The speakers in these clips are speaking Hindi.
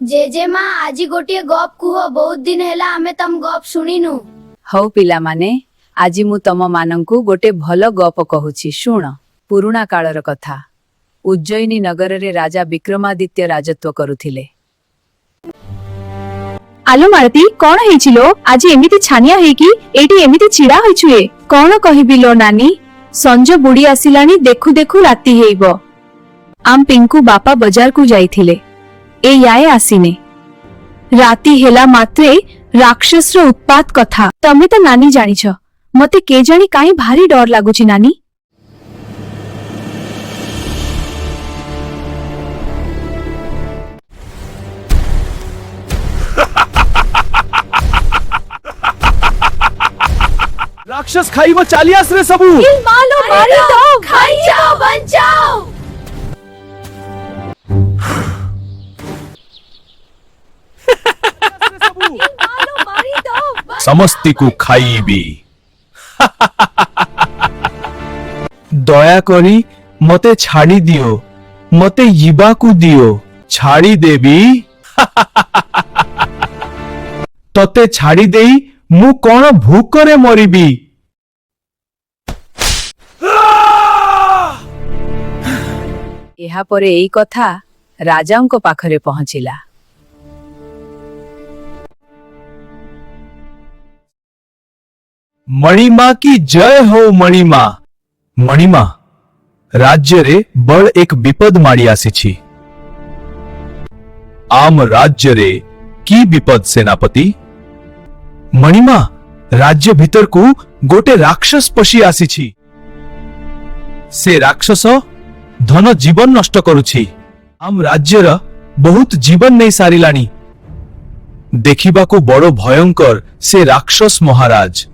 जेजेमा आज गोटे गप कुह बहुत दिन हैला आमे तम गप शुणिनु। हौ पिला माने आज मु तम मानंकु गोटे भल गप कहूची शुण। पुरुणा कालर कथा। उज्जयिनी नगर रे राजा विक्रमादित्य राजत्व करुथिले। आलो मालती कौन हेचिलो आज एमिति छानिया हेकी एटी एमिति छिड़ा होइछुए कौन कहिबि लो नानी संज बुड़ी आसिलानी देखु देखु राती हेइबो। आम पिंकू बापा बाजार को जाइथिले ए याए आसीने राती हेला मात्रे राक्षस रो उत्पात कथा तमे त नानी जानिछ मते के जानी काई भारी डर लागुची नानी। राक्षस खाइब चालियास रे सबू मालो मारी दो खाई जाओ बचाओ। समस्ती को खाइबी दया करी मते छाड़ी दियो मते यिबा को दियो छाड़ी देबी तते छाड़ी देई मु कौन भूकरे मरिबी। एहा परे एई कथा राजांको पाखरे पहुंचिला। मणिमा की जय हो मणिमा। मणिमा राज्य रे बड़ एक विपद माड़ी आसीछि। आम राज्य रे की विपद सेनापति। मणिमा राज्य भीतर को गोटे राक्षस पशी आसीछि। से राक्षस धन जीवन नष्ट करुछि। आम राज्यर बहुत जीवन नहीं सारिलानी। देखिबा को बड़ो भयंकर से राक्षस महाराज।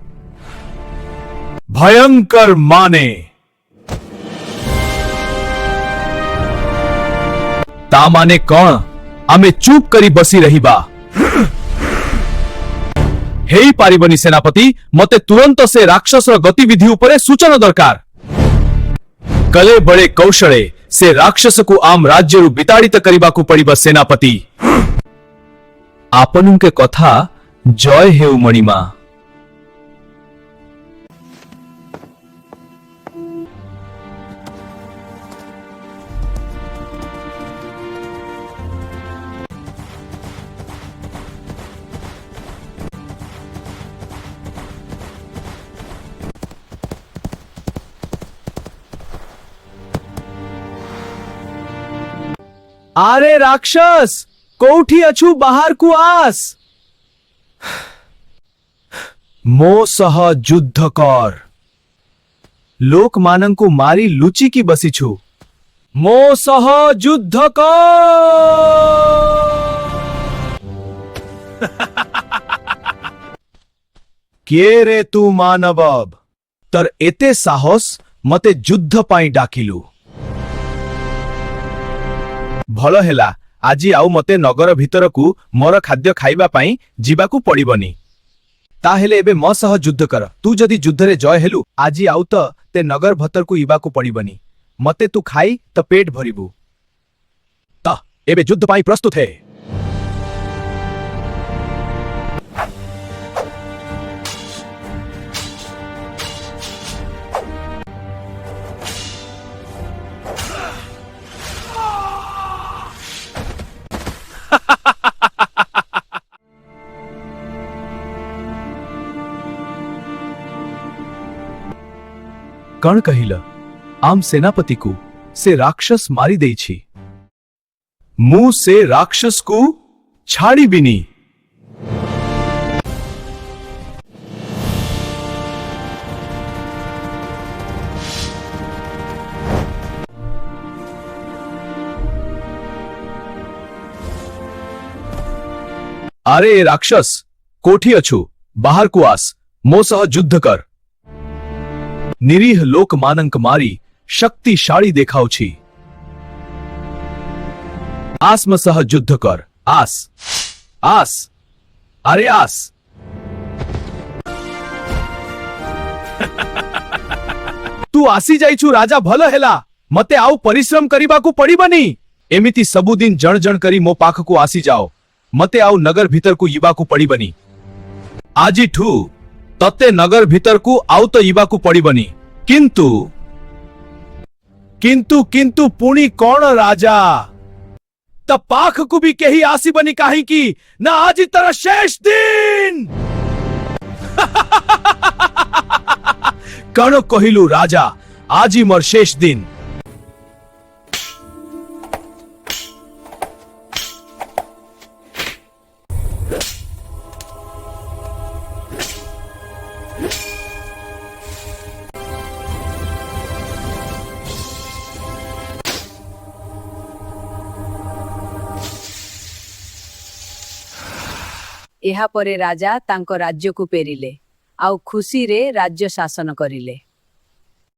भयंकर माने ता माने कौन आमे चुप करी बसी रहिबा हेई पारिबनी सेनापति मते तुरंत से राक्षस गतिविधि उपरे सूचना दरकार। कले बड़े कौशले से राक्षस को आम राज्य रु विताड़ित करिबा को पड़िबा सेनापति। आपनु के कथा जय हेउ मणिमा। आरे राक्षस कोठी अछु बाहर को आस मो सह युद्ध कर। लोक मानंग को मारी लुची की बसी छु मो सह युद्ध कर। के रे तू मानव तर एते साहस मते युद्ध पाई डाकिलु। भल हेला आजी आउ मते नगर भीतर को मोर खाद्य खाइबा पाई जीवा को पड़िबनी। ताहेले एबे म सह युद्ध कर। तू जदी युद्ध रे जय हेलु आजी आउ त ते नगर भीतर को इबा को पड़िबनी। मते तू खाई त पेट भरिबु। त एबे युद्ध पाई प्रस्तुत है। कण कहिल आम सेनापति को से राक्षस मारी देई छी। मु से राक्षस को छाड़ी बिनी। अरे राक्षस कोठी अछु बाहर को आस मो सह युद्ध कर। निरीह लोक मानंक मारी शक्तिशाली देखाउ छी। आस्म सह युद्ध कर। आस आस अरे आस। तू आसी जाइछु राजा भल हेला मते आउ परिश्रम करिबा को पड़िबनी। एमिति सबुदिन जण जण करी मो पाखकु आसी जाओ मते आउ नगर भीतर को यीबाकु पड़िबनी आजिठू तते नगर भीतर को आउ तो यीबाकु पड़िबनी किंतु किंतु किंतु पुणी कौन राजा त पाखकु भी केही आसीबनी काहे की ना आजि तरह शेष दिन कण कहिलु राजा आजि मोर शेष दिन ଏହା ପରେ ରାଜା ତାଙ୍କ ରାଜ୍ୟକୁ ଫେରିଲେ ଆଉ ଖୁସିରେ ରାଜ୍ୟ ଶାସନ କରିଲେ।